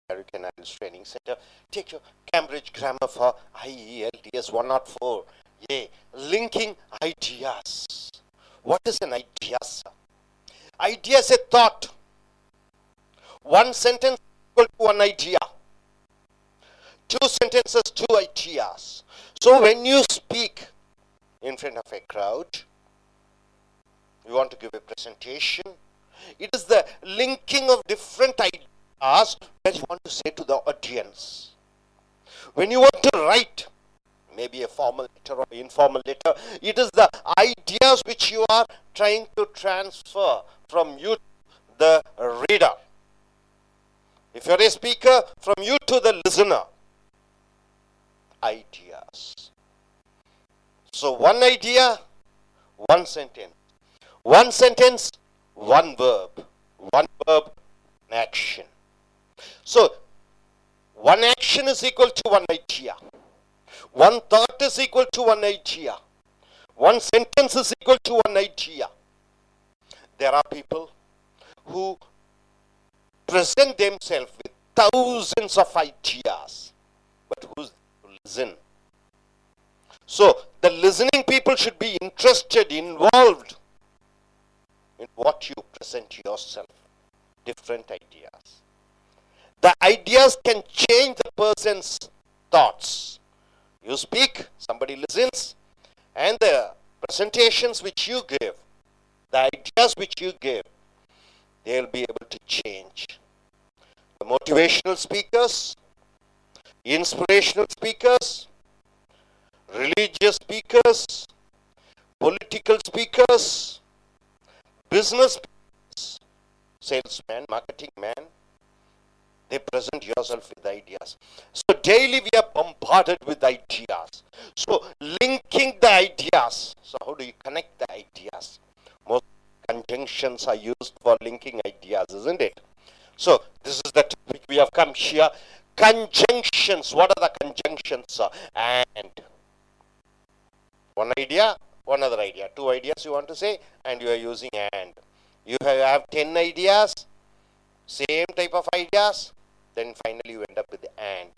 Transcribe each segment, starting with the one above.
American I.E.L.T.S Training Center. Take your Cambridge Grammar for I.E.L.T.S 104. Yeah, linking ideas. What is an idea, sir? Idea is a thought. One sentence equal to one idea. Two sentences, two ideas. So when you speak in front of a crowd, you want to give a presentation, it is the linking of different ideas that you want to say to the audience. When you want to write, maybe a formal letter or informal letter, it is the ideas which you are trying to transfer from you to the reader. If you're a speaker, from you to the listener. Ideas. So one idea, one sentence. One sentence, one verb. One verb, an action. So one action is equal to one idea. One thought is equal to one idea. One sentence is equal to one idea. There are people who present themselves with thousands of ideas, but who's to listen? So the listening people should be interested, involved in what you present yourself. Different ideas. The ideas can change the person's thoughts. You speak, somebody listens, and the presentations which you give, the ideas which you give, they'll be able to change. The motivational speakers, inspirational speakers, religious speakers, political speakers, business speakers, salesman, marketing man, they present yourself with ideas. So daily we are bombarded with ideas. So linking the ideas. So how do you connect the ideas? Most conjunctions are used for linking ideas, isn't it? So this is the topic we have come here. Conjunctions. What are the conjunctions? And. One idea, one other idea. Two ideas you want to say, and you are using and. You have 10 ideas, same type of ideas, then finally you end up with the and.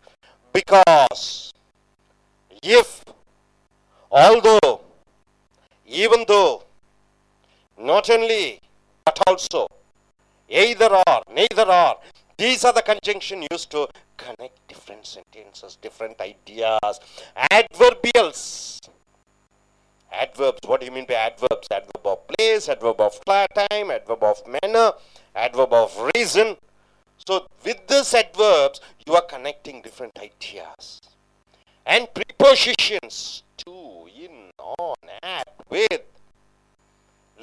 Because if, although, even though, not only, but also, either or, neither or, these are the conjunction used to connect different sentences, different ideas. Adverbials. Adverbs, what do you mean by adverbs? Adverb of place, adverb of time, adverb of manner, adverb of reason. So with these adverbs, you are connecting different ideas. And prepositions, to, in, on, at, with,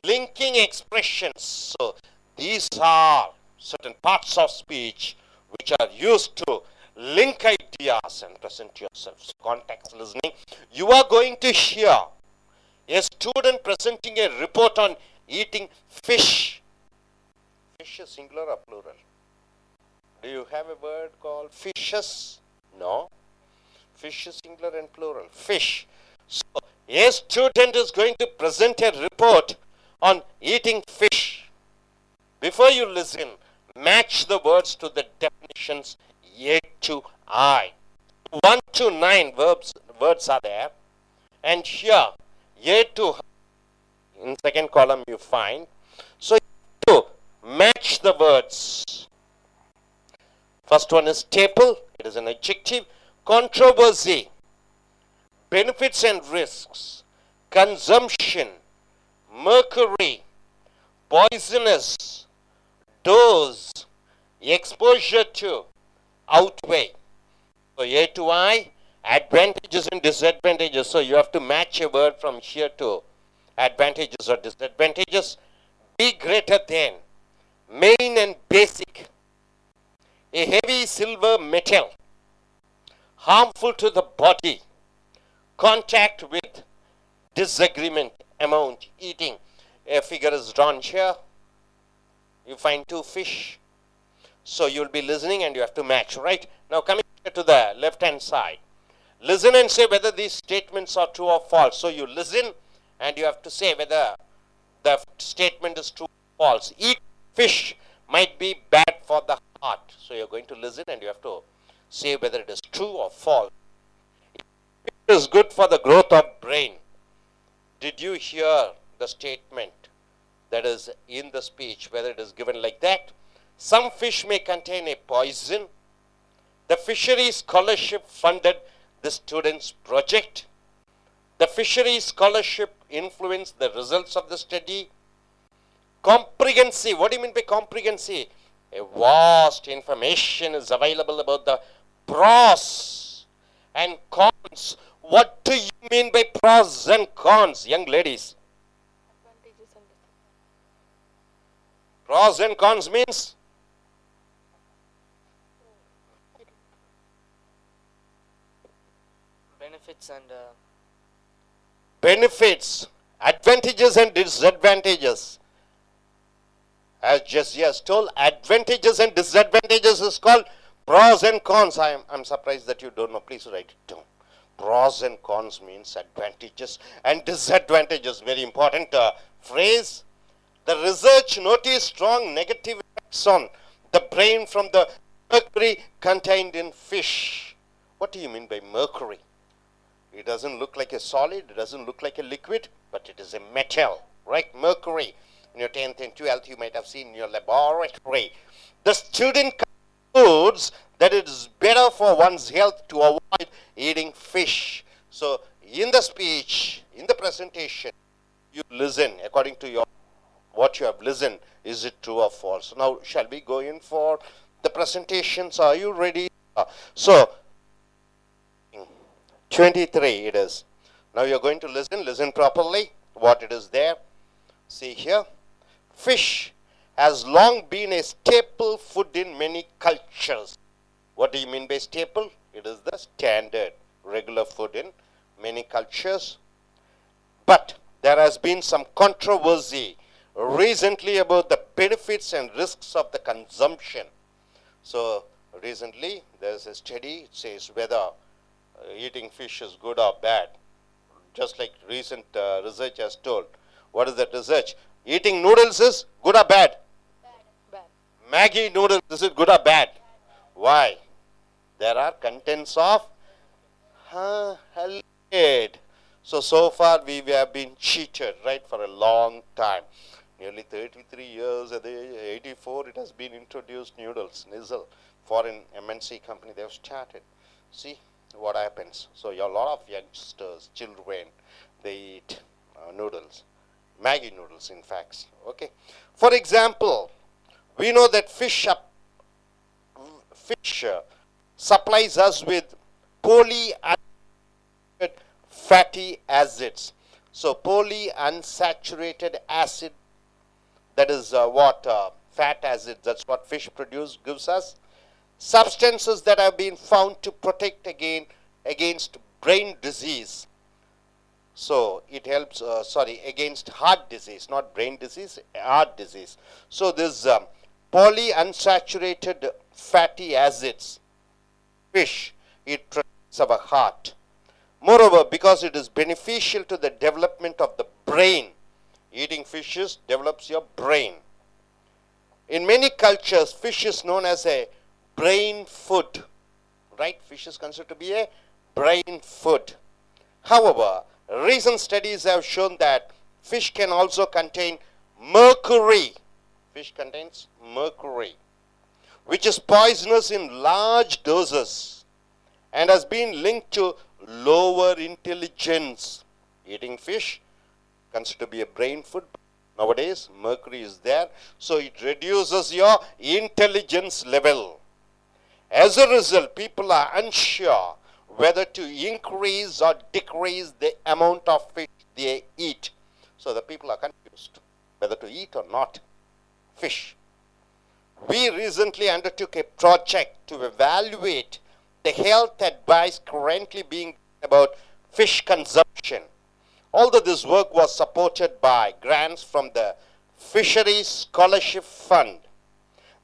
linking expressions. So these are certain parts of speech which are used to link ideas and present yourself. So context listening. You are going to hear a student presenting a report on eating fish. Fish is singular or plural? Do you have a word called fishes? No. Fish is singular and plural. Fish. So a student is going to present a report on eating fish. Before you listen, match the words to the definitions A to I. 1 to 9 words are there. And here, A to in second column you find. So to match the words. First one is staple. It is an adjective. Controversy. Benefits and risks. Consumption. Mercury. Poisonous. Dose. Exposure to. Outweigh. So A to I. Advantages and disadvantages. So you have to match a word from here to advantages or disadvantages. Be greater than. Main and basic. A heavy silver metal. Harmful to the body. Contact with. Disagreement. Amount. Eating. A figure is drawn here. You find two fish. So you will be listening and you have to match, right? Now coming to the left hand side. Listen and say whether these statements are true or false. So you listen and you have to say whether the statement is true or false. Eat fish might be bad for the heart. So you're going to listen and you have to say whether it is true or false. It is good for the growth of brain. Did you hear the statement that is in the speech, whether it is given like that? Some fish may contain a poison. The fisheries scholarship funded the students' project. The fisheries scholarship influenced the results of the study. Comprehensive. What do you mean by comprehensive? A vast information is available about the pros and cons. What do you mean by pros and cons, young ladies? Pros and cons means? Benefits and Benefits, advantages and disadvantages. As Jesse told, advantages and disadvantages is called pros and cons. I'm surprised that you don't know. Please write it down. Pros and cons means advantages and disadvantages. Very important phrase. The research noticed strong negative effects on the brain from the mercury contained in fish. What do you mean by mercury? It doesn't look like a solid, it doesn't look like a liquid, but it is a metal, right? Mercury. In your 10th and 12th, you might have seen in your laboratory. The student concludes that it is better for one's health to avoid eating fish. So, in the speech, in the presentation, you listen according to what you have listened. Is it true or false? Now, shall we go in for the presentations? Are you ready? So, 23 it is. Now you're going to listen properly what it is there. See here, fish has long been a staple food in many cultures. What do you mean by staple? It is the standard regular food in many cultures. But there has been some controversy recently about the benefits and risks of the consumption. So recently there is a study, it says whether eating fish is good or bad. Just like recent research has told. What is that research? Eating noodles is good or bad? bad. Maggi noodles, is it good or bad? Why? There are contents of halide. So far we have been cheated, right, for a long time. Nearly 33 years, at the 84 it has been introduced noodles, Nizzle, foreign MNC company, they have started. See what happens. So a lot of youngsters, children, they eat noodles, Maggi noodles in fact. Okay. For example, we know that fish supplies us with polyunsaturated fatty acids. So polyunsaturated acid, that is fat acids, that's what fish gives us. Substances that have been found to protect against brain disease. So it helps, against heart disease, not brain disease, heart disease. So this polyunsaturated fatty acids, fish, it protects our heart. Moreover, because it is beneficial to the development of the brain, eating fishes develops your brain. In many cultures, fish is known as a brain food, right? Fish is considered to be a brain food. However, recent studies have shown that fish can also contain mercury. Fish contains mercury, which is poisonous in large doses and has been linked to lower intelligence. Eating fish considered to be a brain food. Nowadays, mercury is there, so it reduces your intelligence level. As a result, people are unsure whether to increase or decrease the amount of fish they eat. So the people are confused whether to eat or not fish. We recently undertook a project to evaluate the health advice currently being about fish consumption. Although this work was supported by grants from the Fisheries Scholarship Fund,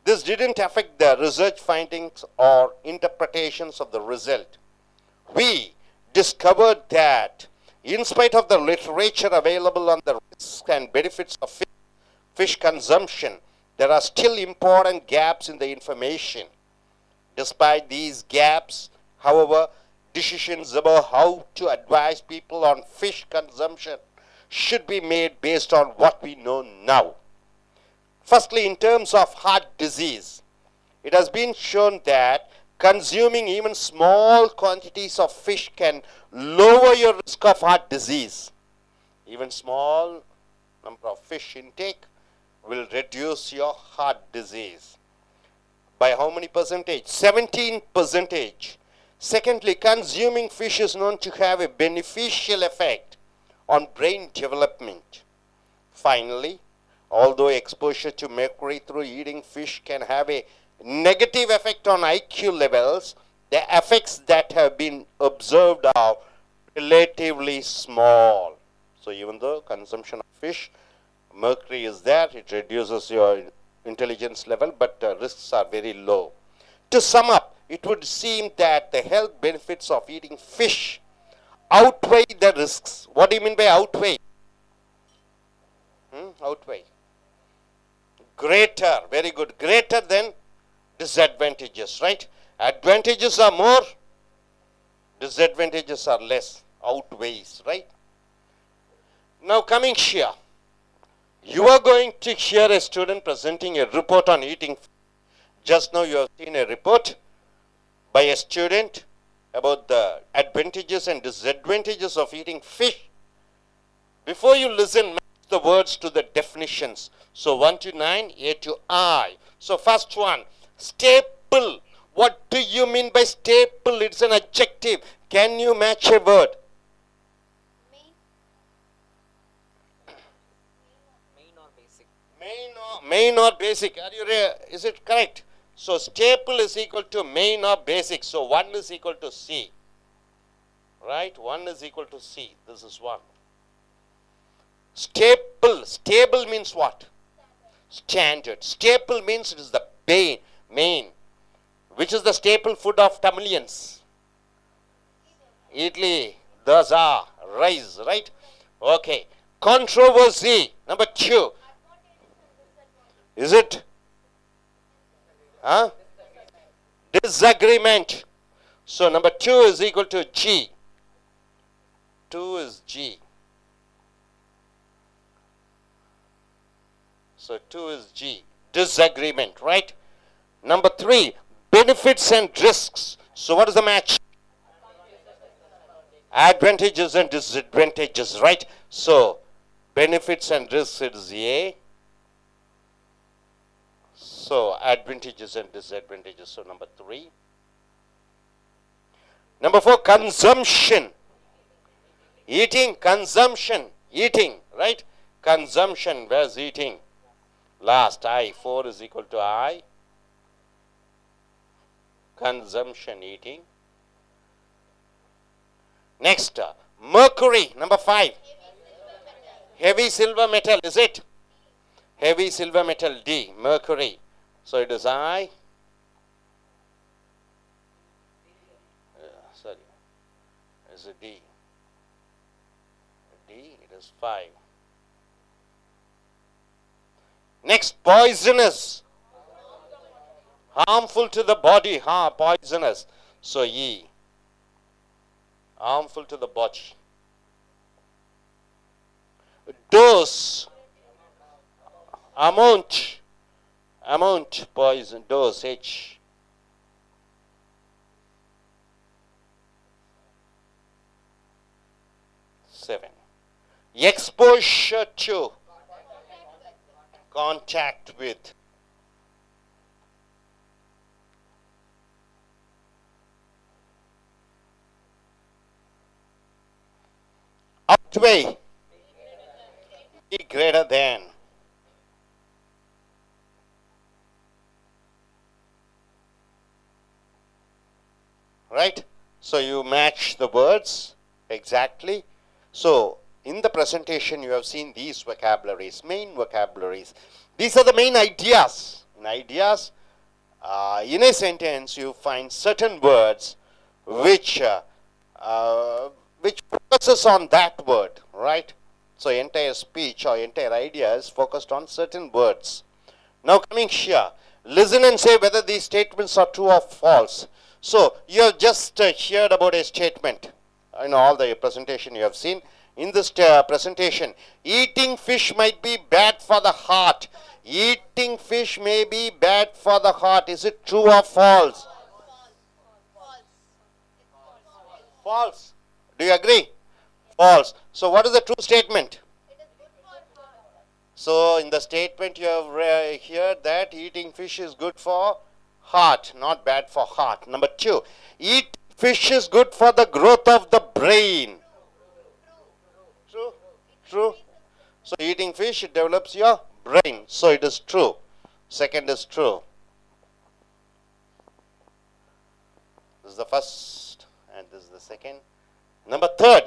this didn't affect the research findings or interpretations of the result. We discovered that in spite of the literature available on the risks and benefits of fish consumption, there are still important gaps in the information. Despite these gaps, however, decisions about how to advise people on fish consumption should be made based on what we know now. Firstly, in terms of heart disease, it has been shown that consuming even small quantities of fish can lower your risk of heart disease. Even small number of fish intake will reduce your heart disease. By how many percentage? 17 percentage. Secondly, consuming fish is known to have a beneficial effect on brain development. Finally, although exposure to mercury through eating fish can have a negative effect on IQ levels, the effects that have been observed are relatively small. So even though consumption of fish, mercury is there, it reduces your intelligence level, but the risks are very low. To sum up, it would seem that the health benefits of eating fish outweigh the risks. What do you mean by outweigh? Outweigh. Greater, very good. Greater than disadvantages, right? Advantages are more, disadvantages are less. Outweighs, right? Now coming here, you are going to hear a student presenting a report on eating. Just now you have seen a report by a student about the advantages and disadvantages of eating fish. Before you listen, match the words to the definitions. So 1 to 9, A to I. So first one, staple. What do you mean by staple? It's an adjective. Can you match a word? Main or basic. Are you is it correct? So staple is equal to main or basic. So 1 is equal to C. Right? 1 is equal to C. This is 1. Staple. Stable means what? Standard. Staple means it is the main. Which is the staple food of Tamilians? Idli, dosa, rice, right? Okay. Controversy. Number 2. Is it? Disagreement. So number 2 is equal to G. 2 is G. So 2 is G. Disagreement, right? Number 3, benefits and risks. So what is the match? Advantages and disadvantages, right? So benefits and risks is A. So advantages and disadvantages. So number 3. Number 4, consumption. Eating, consumption, eating, right? Consumption, where's eating? Last, I. 4 is equal to I. Consumption, eating. Next, mercury, number 5. Heavy silver metal, is it? Heavy silver metal, D, mercury. So it is I. Sorry, is it D? D, it is 5. Next, poisonous. Harmful to the body, poisonous. So E. Harmful to the body. Dose. Amount, poison, dose, H. Seven. Exposure to, contact with. Outweigh, be greater than. Right? So you match the words exactly. So in the presentation you have seen these vocabularies, main vocabularies. These are the main ideas. In ideas, in a sentence you find certain words which focuses on that word, right? So entire speech or entire idea is focused on certain words. Now coming here, listen and say whether these statements are true or false. So you have just heard about a statement in all the presentation you have seen. In this presentation, eating fish might be bad for the heart. Eating fish may be bad for the heart. Is it true or false? False. Do you agree? False. So what is the true statement? So in the statement you have heard that eating fish is good for heart, not bad for heart. Number two, eat fish is good for the growth of the brain. True? True. So eating fish, it develops your brain. So it is true. Second is true. This is the first and this is the second. Number third,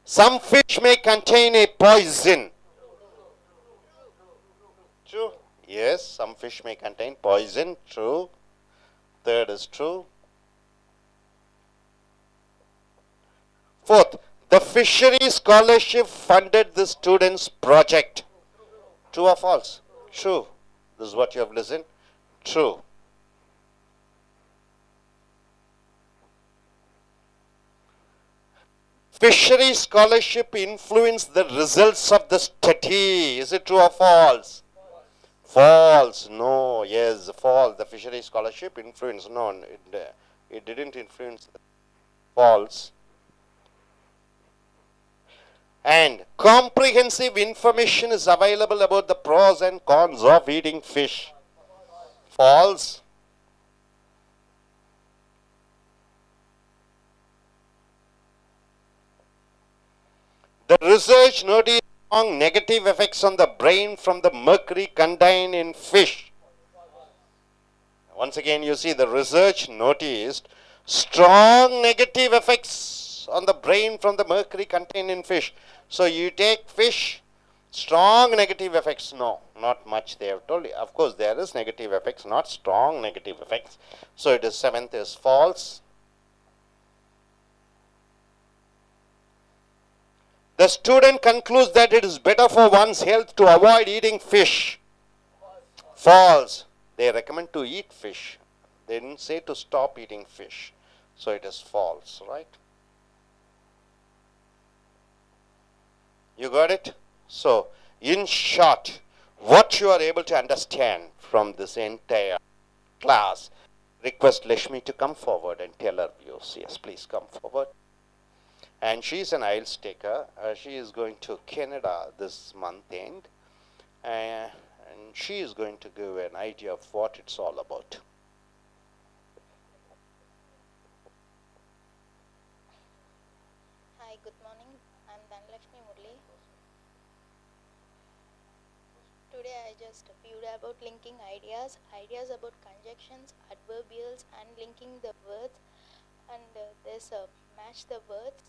some fish may contain a poison. True. Yes, some fish may contain poison. True. Third is true. Fourth, the fishery scholarship funded the students' project. True or false? True. This is what you have listened. True. Fishery scholarship influenced the results of the study. Is it true or false? False. No. Yes, false. The fishery scholarship influenced. No, it didn't influence. False. And comprehensive information is available about the pros and cons of eating fish. False. The research noticed strong negative effects on the brain from the mercury contained in fish. Once again, you see the research noticed strong negative effects on the brain from the mercury contained in fish. So you take fish, strong negative effects. No, not much they have told you. Of course, there is negative effects, not strong negative effects. So it is seventh is false. The student concludes that it is better for one's health to avoid eating fish. False. They recommend to eat fish. They didn't say to stop eating fish. So it is false, right? You got it? So, in short, what you are able to understand from this entire class, request Lashmi to come forward and tell her views. Yes, please come forward. And she is an I.E.L.T.S taker. She is going to Canada this month end. And she is going to give an idea of what it's all about. Hi, good morning. I'm Dhanlakshmi Murli. Today I just viewed about linking ideas about conjunctions, adverbials, and linking the words. And this match the words.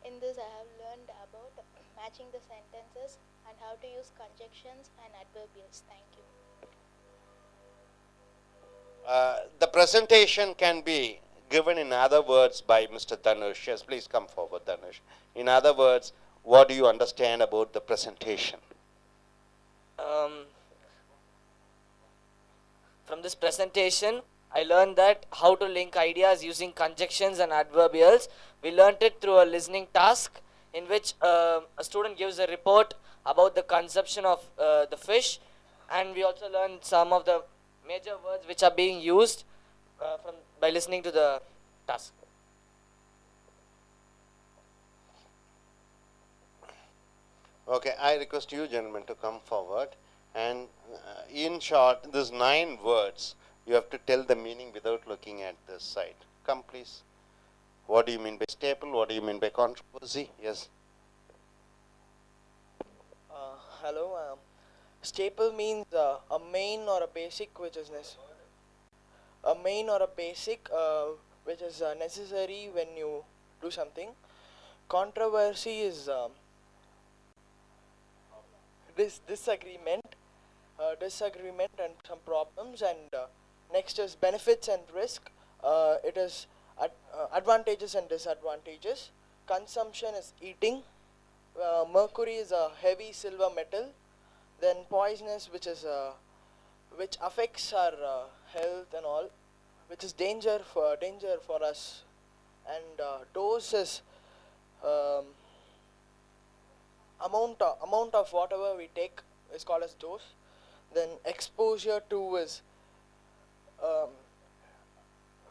In this I have learned about matching the sentences and how to use conjunctions and adverbials. Thank you. The presentation can be given in other words by Mr. Dhanush. Yes, please come forward, Dhanush. In other words, what do you understand about the presentation? From this presentation, I learned that how to link ideas using conjunctions and adverbials. We learned it through a listening task in which a student gives a report about the consumption of the fish, and we also learned some of the major words which are being used by listening to the task. Okay, I request you gentlemen to come forward. And in short, there's 9 words. You have to tell the meaning without looking at this side. Come please. What do you mean by staple? What do you mean by controversy? Yes. Hello. Staple means a main or a basic which is a main or a basic which is necessary when you do something. Controversy is disagreement and some problems. And next is benefits and risk. It is advantages and disadvantages. Consumption is eating. Mercury is a heavy silver metal. Then poisonous, which is which affects our health and all, which is danger for us. And dose is um, amount of whatever we take is called as dose. Then exposure to is um,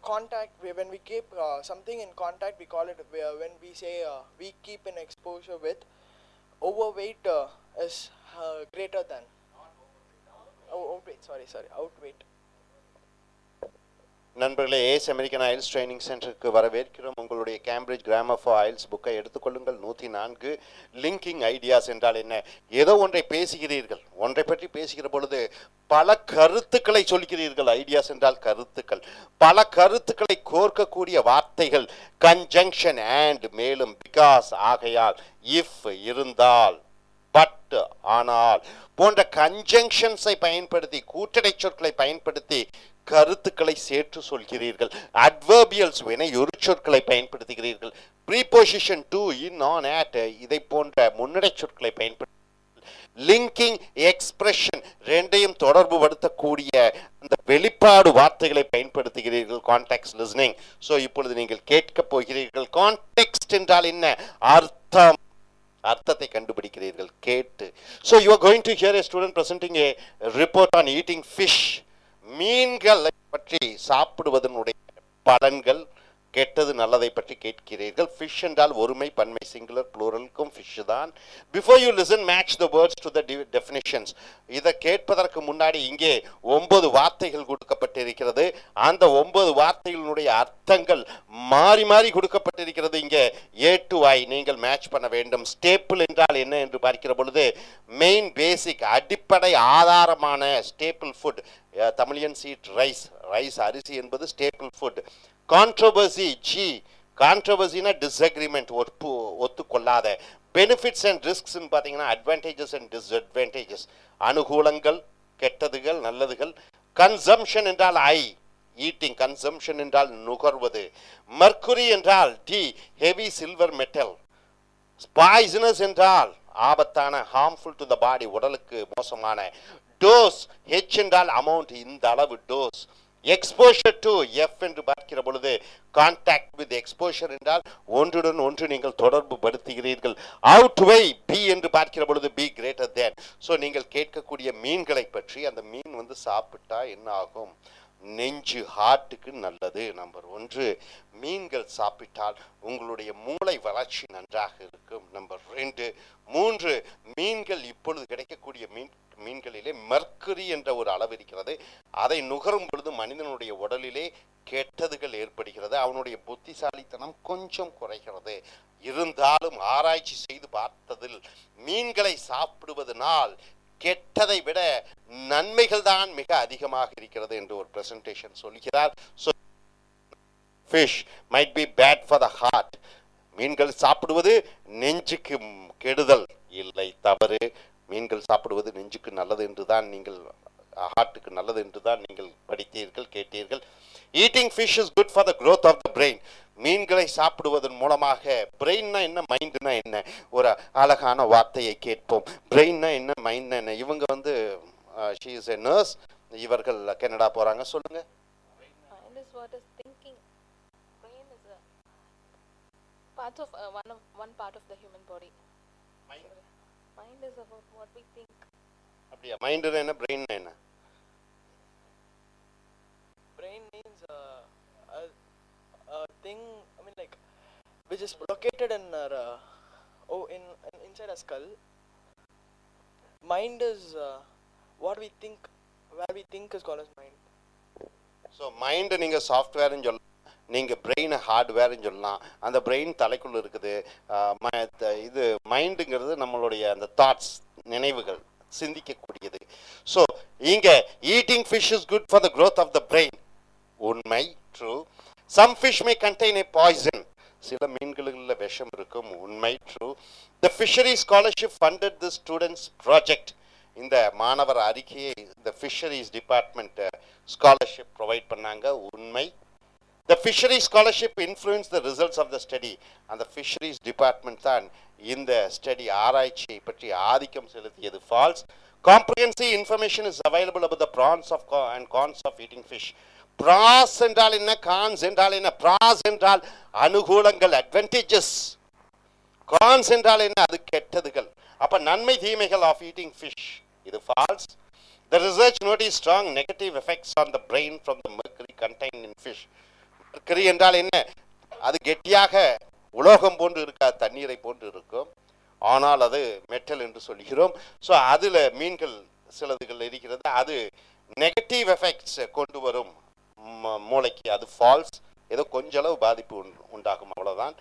contact. When we keep something in contact, we call it, when we say we keep in exposure with. Overweight is greater than outweight, outweight. நண்பர்களே, ace American isles training சென்டருக்கு வரவேற்கிறோம். உங்களுடைய Cambridge grammar for isles புக்கை எடுத்துக்கொள்ளுங்கள். 104 linking ideas என்றால் என்ன? ஏதோ ஒன்றை பேசுகிறீர்கள், ஒன்றை பற்றி பேசுகிற பொழுது பல கருத்துக்களை சொல்கிறீர்கள். ஐடியாஸ் என்றால் கருத்துக்கள், பல கருத்துக்களை கோர்க்கக்கூடிய வார்த்தைகள் கன்ஜங்ஷன் அண்ட், மேலும் பிகாஸ் ஆகையால், இஃப் இருந்தால், பட் ஆனால் போன்ற கன்ஜங்ஷன்ஸை பயன்படுத்தி, கூட்டடை சொற்களை பயன்படுத்தி கருத்துக்களை சேர்த்து சொல்கிறீர்கள். அட்வர்பியல்ஸ் வினையுறு சொற்களை பயன்படுத்துகிறீர்கள். Preposition to, in, on, at இதை போன்ற முன்னடை சொற்களை பயன்படுத்தி லிங்கிங் எக்ஸ்பிரஷன் ரெண்டையும் தொடர்பு படுத்தக்கூடிய அந்த வெளிப்பாடு வார்த்தைகளை பயன்படுத்துகிறீர்கள். Context listening. ஸோ இப்பொழுது நீங்கள் கேட்க போகிறீர்கள். கான்டெக்ஸ்ட் என்றால் என்ன? அர்த்தம். அர்த்தத்தை கண்டுபிடிக்கிறீர்கள் கேட்டு. So you are going to hear a student presenting A report on eating fish. மீன்களை பற்றி, சாப்பிடுவதனுடைய பலன்கள், கெட்டது நல்லதை பற்றி கேட்கிறீர்கள். ஃபிஷ் என்றால் ஒருமை, பன்மை, சிங்குலர், ப்ளூரலுக்கும் ஃபிஷ் தான். Before you listen, match the words to the definitions. இதை கேட்பதற்கு முன்னாடி இங்கே 9 வார்த்தைகள் கொடுக்கப்பட்டிருக்கிறது. அந்த 9 வார்த்தைகளினுடைய அர்த்தங்கள் மாறி மாறி கொடுக்கப்பட்டிருக்கிறது. இங்கே ஏ டு ஐ நீங்கள் மேட்ச் பண்ண வேண்டும். ஸ்டேப்பிள் என்றால் என்ன என்று பார்க்கிற பொழுது, மெயின், பேசிக், அடிப்படை ஆதாரமான staple food. Tamilian eat rice, rice அரிசி என்பது ஸ்டேப்பிள் ஃபுட். கான்ட்ரோவர்சி, ஜி, கான்ட்ரோவர்சினா டிஸ்அக்ரிமெண்ட், ஒத்துக்கொள்ளாத. பெனிஃபிட்ஸ் அண்ட் ரிஸ்க்ஸ் பார்த்தீங்கன்னா அட்வான்டேஜஸ் அண்ட் டிஸ்அட்வான்டேஜஸ், அனுகூலங்கள், கெட்டதுகள், நல்லதுகள். கன்சம்ஷன் என்றால் ஐ, ஈட்டிங். கன்சம்ஷன் என்றால் நுகர்வது. மர்க்குரி என்றால் டி, ஹெவி சில்வர் மெட்டல். பாய்சனஸ் என்றால் ஆபத்தான, ஹார்ம்ஃபுல் டு த பாடி, உடலுக்கு மோசமான. டோஸ், ஹெச் என்றால் அமௌண்ட், இந்த அளவு டோஸ். எக்ஸ்போஷர் டு, எஃப் என்று பார்க்கிற பொழுது கான்டாக்ட் வித். எக்ஸ்போஷர் என்றால் ஒன்றுடன் ஒன்று நீங்கள் தொடர்பு படுத்துகிறீர்கள். அவுட்வே, பி என்று பார்க்கிற பொழுது பி கிரேட்டர் தேன். ஸோ நீங்கள் கேட்கக்கூடிய மீன்களை பற்றி, அந்த மீன் சாப்பிட்டா என்ன ஆகும்? நெஞ்சு, ஹார்ட்டுக்கு நல்லது. நம்பர் 1, மீன்கள் சாப்பிட்டால் உங்களுடைய மூளை வளர்ச்சி நன்றாக இருக்கும். நம்பர் 2. 3, மீன்கள் இப்பொழுது கிடைக்கக்கூடிய மீன்களிலே மர்க்குரி என்ற ஒரு அளவு இருக்கிறது. அதை நுகரும் பொழுது மனிதனுடைய உடலிலே கெட்டதுகள் ஏற்படுகிறது. அவனுடைய புத்திசாலித்தனம் கொஞ்சம் குறைகிறது. இருந்தாலும் ஆராய்ச்சி செய்து பார்த்ததில் மீன்களை சாப்பிடுவதனால் கெட்டதை விட நன்மைகள் தான் மிக அதிகமாக இருக்கிறது என்று ஒரு பிரசன்டேஷன் சொல்கிறார். So fish might be bad for the heart. மீன்கள் சாப்பிடுவது நெஞ்சுக்கு கெடுதல் இல்லை, தவறு. மீன்கள் சாப்பிடுவது நெஞ்சுக்கு நல்லது என்றுதான் நீங்கள், ஹார்ட்டுக்கு நல்லது என்றுதான் நீங்கள் படித்தீர்கள், கேட்டீர்கள். Eating fish is good for the growth of the brain. மீன்களை சாப்பிடுவதன் மூலமாக, பிரெயின்னா என்ன, மைண்டுனா என்ன, ஒரு அழகான வார்த்தையை கேட்போம். பிரெயின்னா என்ன, மைண்ட்னா என்ன. இவங்க she is a nurse, இவர்கள் கனடா போறாங்க. சொல்லுங்க. Mind is what is thinking. Brain is a part of one part of the human body. Mind is about what we think. அப்படியா? மைண்டுனா என்ன, பிரெயின்னா என்ன? Brain means a thing, I mean, like, which is located in inside a skull. Mind is what we think, where we think is called as mind. So mind நீங்கள் சாஃப்ட்வேர்னு சொல்லலாம், நீங்கள் பிரெயினை ஹார்ட்வேர்னு சொல்லலாம். அந்த brain தலைக்குள்ள இருக்குது. இது மைண்டுங்கிறது நம்மளுடைய அந்த தாட்ஸ், நினைவுகள், சிந்திக்கக்கூடியது. ஸோ இங்கே eating fish is good for the growth of the brain. உண்மை, true. Some fish may contain a poison. சில மீன்களில் விஷம் இருக்கும். உண்மை, true. The fishery scholarship funded the students project. இந்த மாணவர் அறிக்கையை இந்த ஃபிஷரிஸ் டிபார்ட்மெண்ட் ஸ்காலர்ஷிப் ப்ரொவைட் பண்ணாங்க. உண்மை. The fishery scholarship influence the results of the study. அந்த ஃபிஷரிஸ் டிபார்ட்மெண்ட் தான் இந்த ஸ்டடி, ஆராய்ச்சியை பற்றி ஆதிக்கம் செலுத்தியது. False. Comprehensive information is available about the pros and cons of eating fish. Pros என்றால் என்ன, cons என்றால் என்ன? Pros என்றால் அனுகூலங்கள், advantages. Cons என்றால் என்ன? அது கெட்டதுகள். அப்ப நன்மை தீமைகள் of eating fish. இது false. The research noticed strong negative effects on the brain from the mercury contained in fish. mercury என்றால் என்ன? அது கெட்டியாக உலோகம் போன்று இருக்காது, தண்ணீரை போன்று இருக்கும். ஆனால் அது மெட்டல் என்று சொல்கிறோம். ஸோ அதில் மீன்கள் சிலதுகள் இருக்கிறது, அது நெகட்டிவ் எஃபெக்ட்ஸ் கொண்டு வரும் மூளைக்கு. அது ஃபால்ஸ். ஏதோ கொஞ்ச அளவு பாதிப்பு உண்டாகும், அவ்வளவுதான்.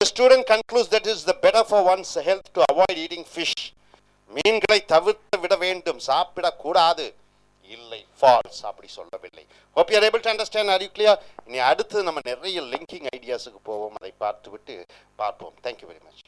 The student concludes that it is the better for one's health to avoid eating fish. மீன்களை தவிர்த்து விட வேண்டும், சாப்பிடக்கூடாது. இல்லை, ஃபால்ஸ், அப்படி சொல்லவில்லை. hope you are able to understand. are you clear? இனி அடுத்து நம்ம நிறைய லிங்கிங் ஐடியாஸுக்கு போவோம், அதை பார்த்துவிட்டு பார்ப்போம். thank you very much.